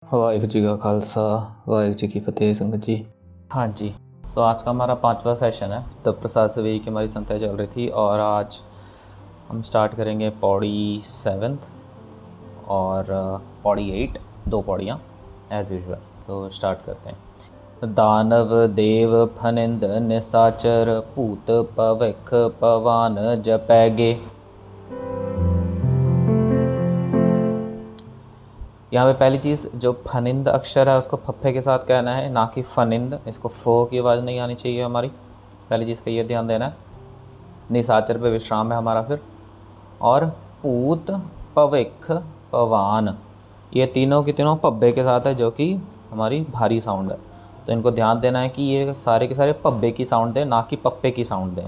वाहिगुरू जी का खालसा वाहिगुरू जी की फतेह संगत जी। हाँ जी। आज का हमारा 5वां सेशन है। तब प्रसाद सवेई की हमारी संध्या चल रही थी और आज हम स्टार्ट करेंगे पौड़ी 7th और पौड़ी 8, 2 पौड़ियाँ एज़ यूजुअल। तो स्टार्ट करते हैं। दानव देव फनिंद निशाचर भूत पविख पवान जपैगे। यहाँ पे पहली चीज़ जो फनिंद अक्षर है उसको फप्फे के साथ कहना है, ना कि फनिंद। इसको फ़ो की आवाज़ नहीं आनी चाहिए हमारी। पहली चीज़ का ये ध्यान देना है। निशाचर पे विश्राम है हमारा फिर। और पूत पविख पवान, ये तीनों की तीनों पब्बे के साथ है, जो कि हमारी भारी साउंड है। तो इनको ध्यान देना है कि ये सारे के सारे पब्बे की साउंड दें, ना कि पप्पे की साउंड दें।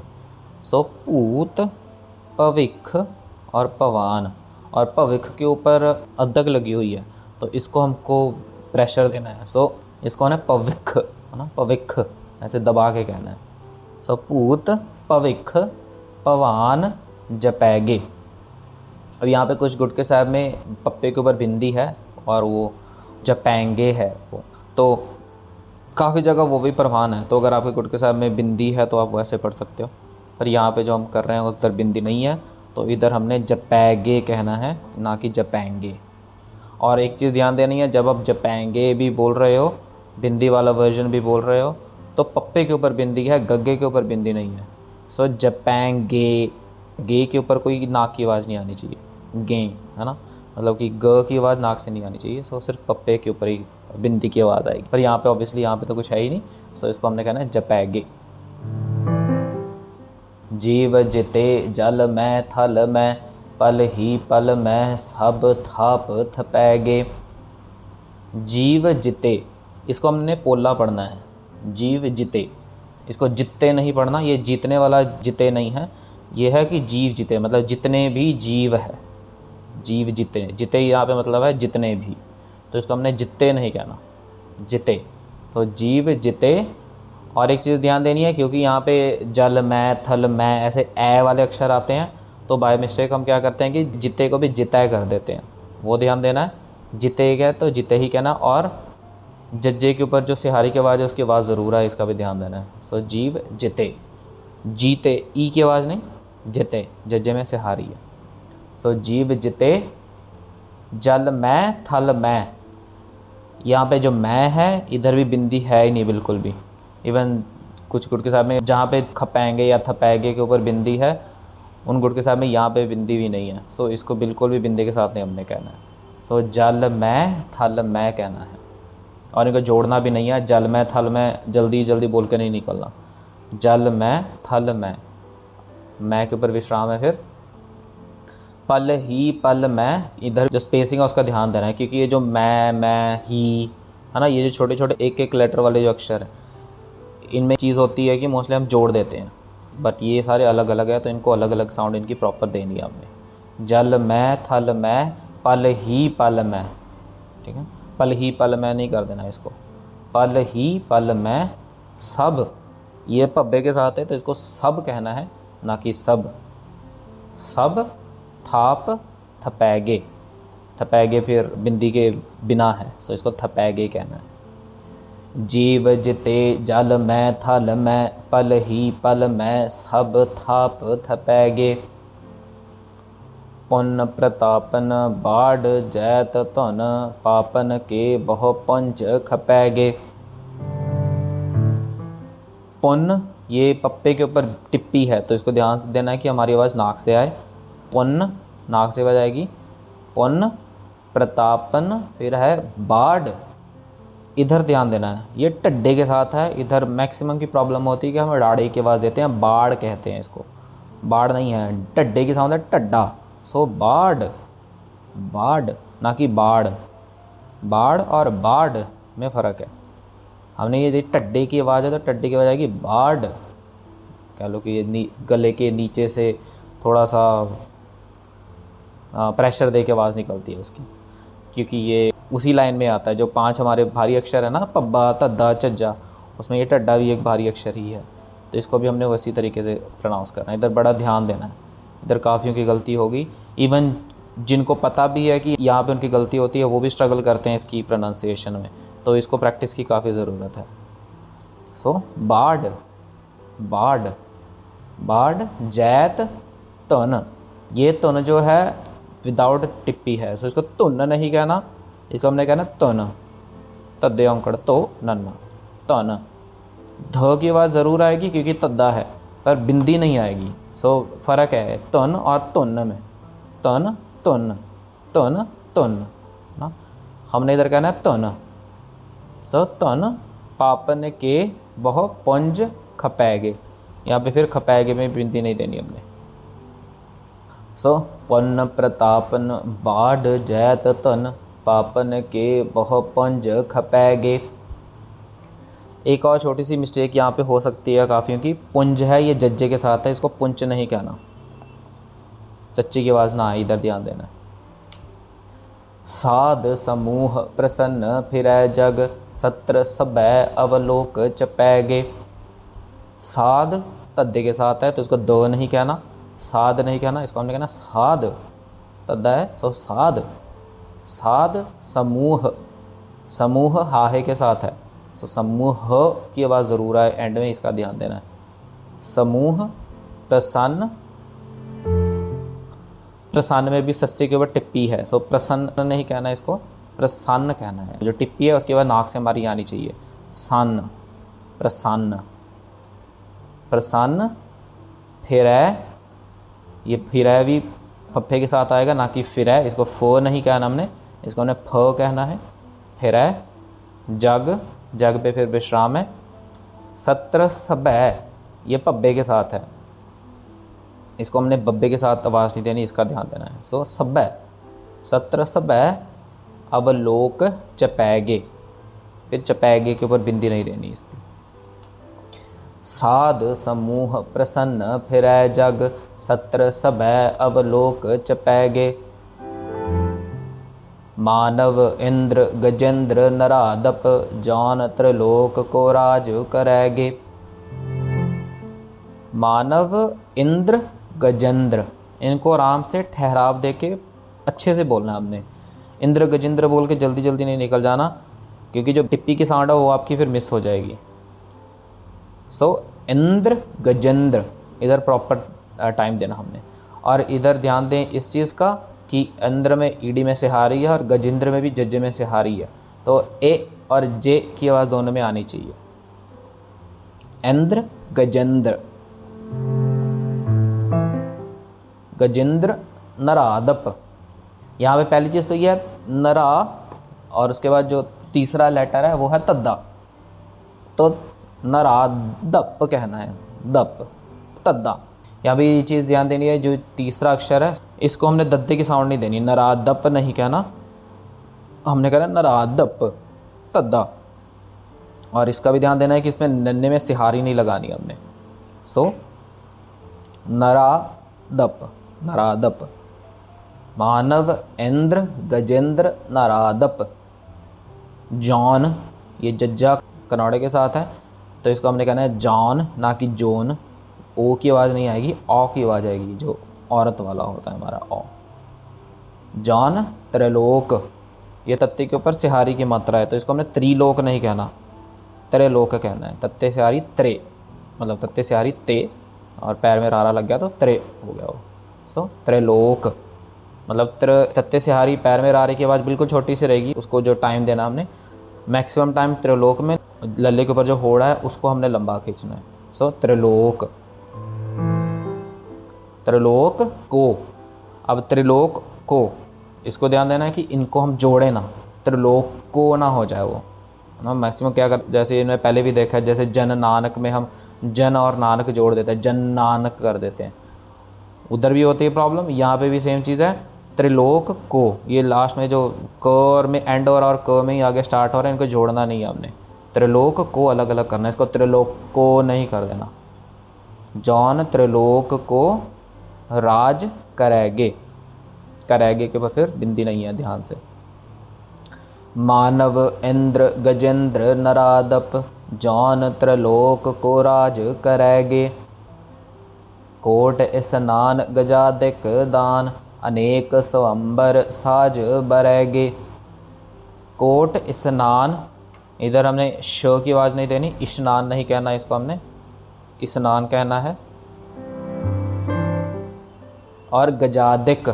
पूत पविख और पवान, और पविख के ऊपर अदक लगी हुई है तो इसको हमको प्रेशर देना है। इसको ना पविख, है ना, पविख ऐसे दबा के कहना है। पूत पविख पवान जपैगे। अब यहाँ पे कुछ गुटके साहब में पप्पे के ऊपर बिंदी है और वो जपैंगे है वो, तो काफ़ी जगह वो भी प्रवान है। तो अगर आपके गुटके साहब में बिंदी है तो आप वैसे पढ़ सकते हो, पर यहाँ पे जो हम कर रहे हैं उधर बिंदी नहीं है, तो इधर हमने जपैगे कहना है, ना कि जपैंगे। और एक चीज़ ध्यान देनी है, जब आप जपैंगे भी बोल रहे हो, बिंदी वाला वर्जन भी बोल रहे हो, तो पप्पे के ऊपर बिंदी है, गग्गे के ऊपर बिंदी नहीं है। जपैंगे, गे के ऊपर कोई नाक की आवाज़ नहीं आनी चाहिए, गे, है ना, मतलब कि ग की आवाज़ नाक से नहीं आनी चाहिए। सिर्फ पप्पे के ऊपर ही बिंदी की आवाज़ आएगी। पर यहाँ पे ऑब्वियसली यहाँ पे तो कुछ है ही नहीं, इसको हमने कहना है जपैगे। जीव जिते जल में थल में पल ही पल में सब थाप थपैगे। जीव जिते, इसको हमने पोला पढ़ना है। जीव जिते, इसको जितते नहीं पढ़ना, ये जीतने वाला जिते नहीं है, ये है कि जीव जिते, मतलब जितने भी जीव है। जीव जिते, जिते यहाँ पे मतलब है जितने भी, तो इसको हमने जितते नहीं कहना, जिते। जीव जिते। और एक चीज़ ध्यान देनी है, क्योंकि यहाँ पे जल में थल में ऐसे ए वाले अक्षर आते हैं, तो बाय मिस्टेक हम क्या करते हैं कि जिते को भी जितय कर देते हैं, वो ध्यान देना है। जिते गए तो जिते ही कहना, और जज्जे के ऊपर जो सिहारी की आवाज़ है उसकी आवाज़ ज़रूर है, इसका भी ध्यान देना है। जीव जिते, जीते ई की आवाज़ नहीं, जिते जज्जे में सिहारी है। जीव जिते जल में थल में, यहाँ पे जो मैं है इधर भी बिंदी है ही नहीं बिल्कुल भी। इवन कुछ गुटके साहब में जहाँ पे खपैंगे या थपैगे के ऊपर बिंदी है, उन गुटके साहब में यहाँ पे बिंदी भी नहीं है। इसको बिल्कुल भी बिंदी के साथ नहीं हमने कहना है। जल में थल में कहना है, और इनको जोड़ना भी नहीं है। जल में थल में जल्दी जल्दी बोल के नहीं निकलना। जल में थल में, मैं के ऊपर विश्राम है। फिर पल ही पल में, इधर जो स्पेसिंग है उसका ध्यान देना है, क्योंकि ये जो मैं ही है ना, ये जो छोटे छोटे एक एक लेटर वाले जो अक्षर हैं, इनमें चीज़ होती है कि मोस्टली हम जोड़ देते हैं, बट ये सारे अलग अलग है, तो इनको अलग अलग साउंड इनकी प्रॉपर देनी है हमने। जल में थल में पल ही पल में, ठीक है, पल ही पल में नहीं कर देना इसको। पल ही पल में सब, ये पब्बे के साथ है तो इसको सब कहना है, ना कि सब। सब थाप थपैगे, थपैगे फिर बिंदी के बिना है, इसको थपैगे कहना है। जीव जिते जल में थल में पल ही पल में सब थाप थपैगे। पुन प्रतापन बाढ़ जैत धन पापन के बहु पंच खपैगे। पुन, ये पप्पे के ऊपर टिप्पी है, तो इसको ध्यान से देना है कि हमारी आवाज़ नाक से आए। पुन, नाक से बजाएगी। पुन प्रतापन, फिर है बाढ़, इधर ध्यान देना है, ये टड्डे के साथ है। इधर मैक्सिमम की प्रॉब्लम होती है कि हम डाड़े की आवाज़ देते हैं, बाढ़ कहते हैं इसको, बाढ़ नहीं है, टड्डे की साउंड है टड्डा। बाढ़, बाढ़ ना कि बाढ़। बाढ़ और बाढ़ में फ़र्क है। हमने ये टड्डे की आवाज़ है तो टड्डे की आवाज़ आएगी बाढ़। कह लो कि ये गले के नीचे से थोड़ा सा प्रेशर दे के आवाज़ निकलती है उसकी, क्योंकि ये उसी लाइन में आता है जो 5 हमारे भारी अक्षर है ना, पब्बा तद्दा चज्जा, उसमें ये टड्डा भी एक भारी अक्षर ही है, तो इसको भी हमने उसी तरीके से प्रोनाउंस करना है। इधर बड़ा ध्यान देना है, इधर काफ़ियों की गलती होगी। इवन जिनको पता भी है कि यहाँ पे उनकी गलती होती है वो भी स्ट्रगल करते हैं इसकी प्रोनाउंसिएशन में, तो इसको प्रैक्टिस की काफ़ी ज़रूरत है। सो बाढ़, बाढ़, बाढ़, जैत, तुन। ये तुन जो है विदाउट टिप्पी है, सो इसको तुन नहीं कहना, इसको हमने कहना तुन, तद्दे औंकड़ तो नन्ना, तुन। ध की आवाज़ ज़रूर आएगी क्योंकि तद्दा है, पर बिंदी नहीं आएगी। सो फ़र्क है तुन और तुन में, तुन तुन, तुन तुन ना, हमने इधर कहना है तुन। सो तुन पापन के बहु पुंज खपैगे, यहाँ पे फिर खपैगे में बिंदी नहीं देनी हमने। सो पुन प्रतापन बाढ़ जैत तुन, पापन के बहु पुंज खपैगे। एक और छोटी सी मिस्टेक यहाँ पे हो सकती है काफ़ियों की, पुंज है ये जज्जे के साथ है, इसको पुंज नहीं कहना, चच्ची की आवाज़ ना आए, इधर ध्यान देना। साध समूह प्रसन्न फिरै जग, सत्र सबै अवलोक चपैगे। साध तद्दे के साथ है तो इसको द नहीं कहना, साध नहीं कहना, इसको हमने कहना साध, तद्दा है सो साध। साध समूह, समूह हाहे के साथ है, सो समूह की आवाज़ ज़रूर आए एंड में, इसका ध्यान देना है। समूह प्रसन्न, प्रसन्न में भी सस्से के ऊपर टिप्पी है, सो प्रसन्न नहीं कहना, इसको प्रसन्न कहना है। जो टिप्पी है उसके बाद नाक से हमारी आनी चाहिए, सन्न, प्रसन्न, प्रसन्न। फिरै, ये फिरै भी फफे के साथ आएगा ना कि फिरै, इसको फ नहीं कहना हमने, इसको हमने फ कहना है। फिरै जग, जग पे फिर विश्राम है। सत्र सबै, ये पब्बे के साथ है, इसको हमने बब्बे के साथ आवाज़ नहीं देनी, इसका ध्यान देना है। सो सबै, सत्र सबै अवलोक चपैगे, फिर चपैगे के ऊपर बिंदी नहीं देनी इसकी। साध समूह प्रसन्न फिरै जग, सत्र सबै अवलोक चपैगे। मानव इंद्र गजेंद्र नरादप, जौन त्रिलोक को राज करैगे। मानव इंद्र गजेंद्र, इनको आराम से ठहराव दे के अच्छे से बोलना हमने। इंद्र गजेंद्र बोल के जल्दी जल्दी नहीं निकल जाना, क्योंकि जो टिप्पी की साउंड है वो आपकी फिर मिस हो जाएगी। सो इंद्र गजेंद्र, इधर प्रॉपर टाइम देना हमने। और इधर ध्यान दें इस चीज़ का कि इंद्र में ईडी में से हारी है और गजेंद्र में भी जज्जे में से हारी है, तो ए और जे की आवाज़ दोनों में आनी चाहिए। इंद्र गजेंद्र, गजेंद्र नरादप। यहाँ पे पहली चीज़ तो ये है नरा, और उसके बाद जो तीसरा लेटर है वो है तद्दा, तो नरादप कहना है, दप तद्दा। यहाँ भी ये चीज़ ध्यान देनी है, जो तीसरा अक्षर है इसको हमने दद्दे की साउंड नहीं देनी, नरादप नहीं कहना, हमने कहना नरादप तद्दा। और इसका भी ध्यान देना है कि इसमें नन्ने में सिहारी नहीं लगानी हमने। सो नरादप, नरादप। मानव इंद्र गजेंद्र नरादप। जॉन, ये जज्जा कनौड़े के साथ है, तो इसको हमने कहना है जॉन ना कि जोन। ओ की आवाज़ नहीं आएगी, औ की आवाज़ आएगी, जो औरत वाला होता है हमारा औ। जॉन त्रिलोक, ये तत्ते के ऊपर सिहारी की मात्रा है, तो इसको हमने त्रिलोक नहीं कहना, त्रिलोक कहना है। तत्ते सिहारी त्रे, मतलब तत्ते सिहारी ते, और पैर में रारा लग गया तो त्रे हो गया वो। सो त्रिलोक मतलब तत्ते सिहारी, पैर में रारे की आवाज़ बिल्कुल छोटी सी रहेगी, उसको जो टाइम देना हमने मैक्सिमम टाइम त्रिलोक में, लल्ले के ऊपर जो होड़ा है उसको हमने लंबा खींचना है। सो त्रिलोक, त्रिलोक को। अब त्रिलोक को, इसको ध्यान देना है कि इनको हम जोड़े ना, त्रिलोक को ना हो जाए वो ना। मैक्सिमम क्या कर, जैसे इन्हें पहले भी देखा है, जैसे जन नानक में हम जन और नानक जोड़ देते हैं, जन नानक कर देते हैं, उधर भी होती है प्रॉब्लम। यहाँ पे भी सेम चीज़ है। त्रिलोक को, ये लास्ट में जो क और में एंड और क में ही आगे स्टार्ट हो रहा है, इनको जोड़ना नहीं है हमने, त्रिलोक को अलग अलग करना है, इसको त्रिलोक को नहीं कर देना। जौन त्रिलोक को राज करेगे, करेगे के ऊपर फिर बिंदी नहीं है, ध्यान से। मानव इंद्र गजेंद्र नरादप, जौन त्रिलोक को राज करेगे। कोट स्नान गजादिक दान, अनेक स्वंबर साज बरैगे। कोट स्नान, इधर हमने श की आवाज़ नहीं देनी, स्नान नहीं कहना, इसको हमने स्नान कहना है। और गजादिक,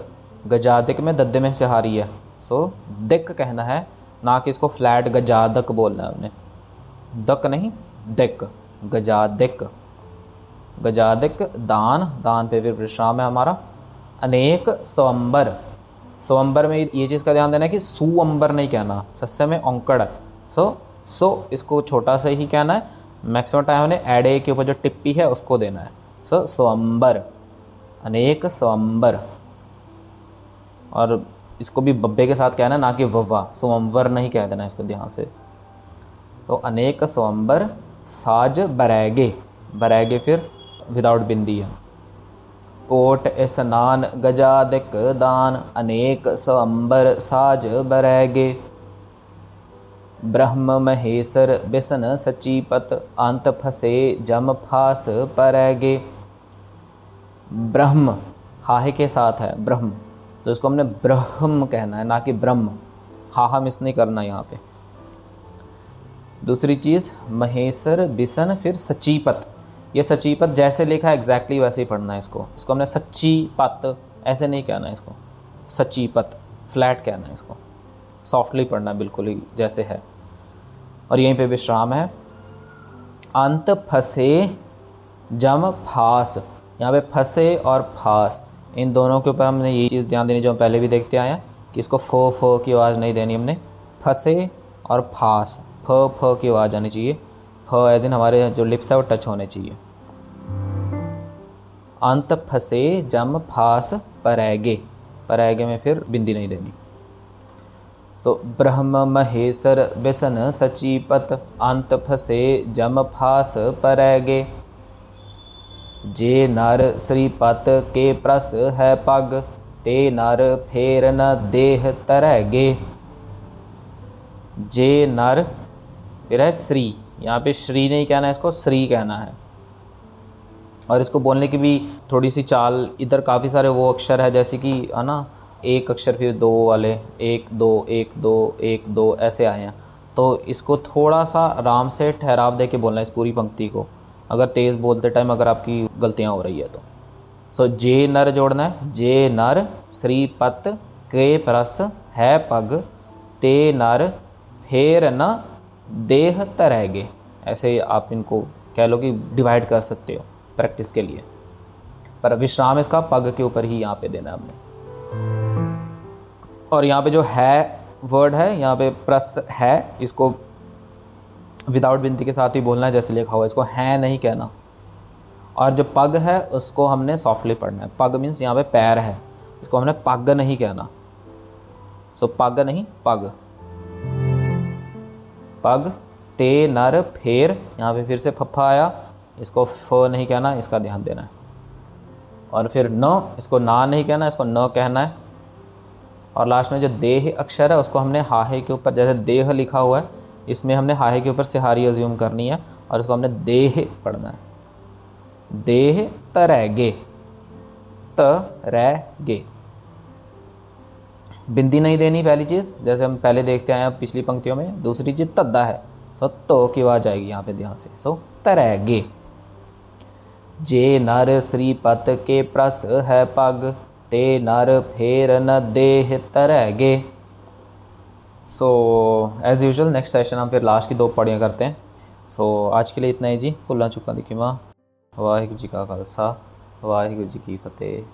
गजादिक में दद्दे में सिहारी है, सो दिक कहना है, ना कि इसको फ्लैट गजादक बोलना है हमने, दक नहीं दिक, गजादिक। गजादिक दान, दान पे फिर विश्राम है हमारा। अनेक स्वंबर, स्वंबर में ये चीज़ का ध्यान देना है कि सुअंबर नहीं कहना, सस्य में औंकड़ है, सो इसको छोटा सा ही कहना है। मैक्सिमम टाइम हमने एडे के ऊपर जो टिप्पी है उसको देना है। सो स्वंबर, अनेक स्वंबर। और इसको भी बब्बे के साथ कहना है, ना कि वव्वा, स्वंवर नहीं कह देना, इसको ध्यान से। सो अनेक स्वंबर साज बरैगे, बरैगे फिर विदाउट बिंदी है। कोट स्नान गजादिक दान, अनेक स्वंबर साज बरैगे। ब्रह्म महेश्वर बिसन सचीपत, अंत फसे जम फास परैगे। ब्रह्म हाहे के साथ है ब्रह्म, तो इसको हमने ब्रह्म कहना है, ना कि ब्रह्म। हाहा मिस नहीं करना यहाँ पे। दूसरी चीज़ महेश्वर बिसन फिर सचीपत, ये सचीपत जैसे लिखा है एग्जैक्टली वैसे ही पढ़ना है इसको। इसको हमने सच्ची पत ऐसे नहीं कहना है, इसको सचीपत फ्लैट कहना है, इसको सॉफ्टली पढ़ना है बिल्कुल ही जैसे है। और यहीं पे विश्राम है। अंत फसे जम फास, यहाँ पे फसे और फास इन दोनों के ऊपर हमने ये चीज़ ध्यान देनी जो हम पहले भी देखते आए हैं कि इसको फो की आवाज़ नहीं देनी हमने। फसे और फास, फ की आवाज़ आनी चाहिए, फ एज इन हमारे जो लिप्स है वो टच होने चाहिए। अंत फसे जम फास परैगे, परैगे में फिर बिंदी नहीं देनी। सो ब्रह्म महेश्वर बिसन सचीपत, अंत फसे जम फास परैगे। जे नर श्रीपत के प्रस है पग, ते नर फेर न देह तरैगे। जे नर फिर है श्री, यहाँ पे श्री नहीं कहना है, इसको श्री कहना है। और इसको बोलने की भी थोड़ी सी चाल, इधर काफ़ी सारे वो अक्षर है जैसे कि है ना, एक अक्षर फिर दो वाले, एक दो एक दो एक दो ऐसे आए हैं, तो इसको थोड़ा सा आराम से ठहराव दे के बोलना है इस पूरी पंक्ति को, अगर तेज़ बोलते टाइम अगर आपकी गलतियाँ हो रही है तो। सो जे नर जोड़ना है, जे नर श्रीपत के प्रस है पग, ते नर फेर न देह तरैगे। ऐसे आप इनको कह लो कि डिवाइड कर सकते हो प्रैक्टिस के लिए, पर विश्राम इसका पग के ऊपर ही यहाँ पे देना है हमने। और यहाँ पे जो है वर्ड है, यहाँ पे प्रस है, इसको विदाउट बिंदी के साथ ही बोलना है जैसे लिखा हुआ है, इसको है नहीं कहना। और जो पग है उसको हमने सॉफ्टली पढ़ना है। पग मीन्स यहाँ पे पैर है, इसको हमने पग नहीं कहना। सो पग नहीं पग, पग। ते नर फेर, यहाँ पे फिर से फप्फा आया, इसको फ नहीं कहना, इसका ध्यान देना है। और फिर न, इसको ना नहीं कहना, इसको न कहना है। और लास्ट में जो देह अक्षर है उसको हमने हाहे के ऊपर, जैसे देह लिखा हुआ है इसमें हमने हाहे के ऊपर सिहारी अज्यूम करनी है और इसको हमने देह पढ़ना है। देह तरैगे, तरैगे। बिंदी नहीं देनी पहली चीज़, जैसे हम पहले देखते आए हैं पिछली पंक्तियों में। दूसरी चीज़ तद्दा है, सो तो की आवाज़ आएगी यहाँ पे ध्यान से। सो तरैगे। जे नर श्रीपत के प्रस है पग, ते नर फेर न देह तरैगे। So as usual next session हम फिर लास्ट की दो पढ़ियाँ करते हैं। सो आज के लिए इतना ही जी। भुल्ला चुका दिखी माँ। वाहिगुरू जी का खालसा, वाहिगुरू जी की फतेह।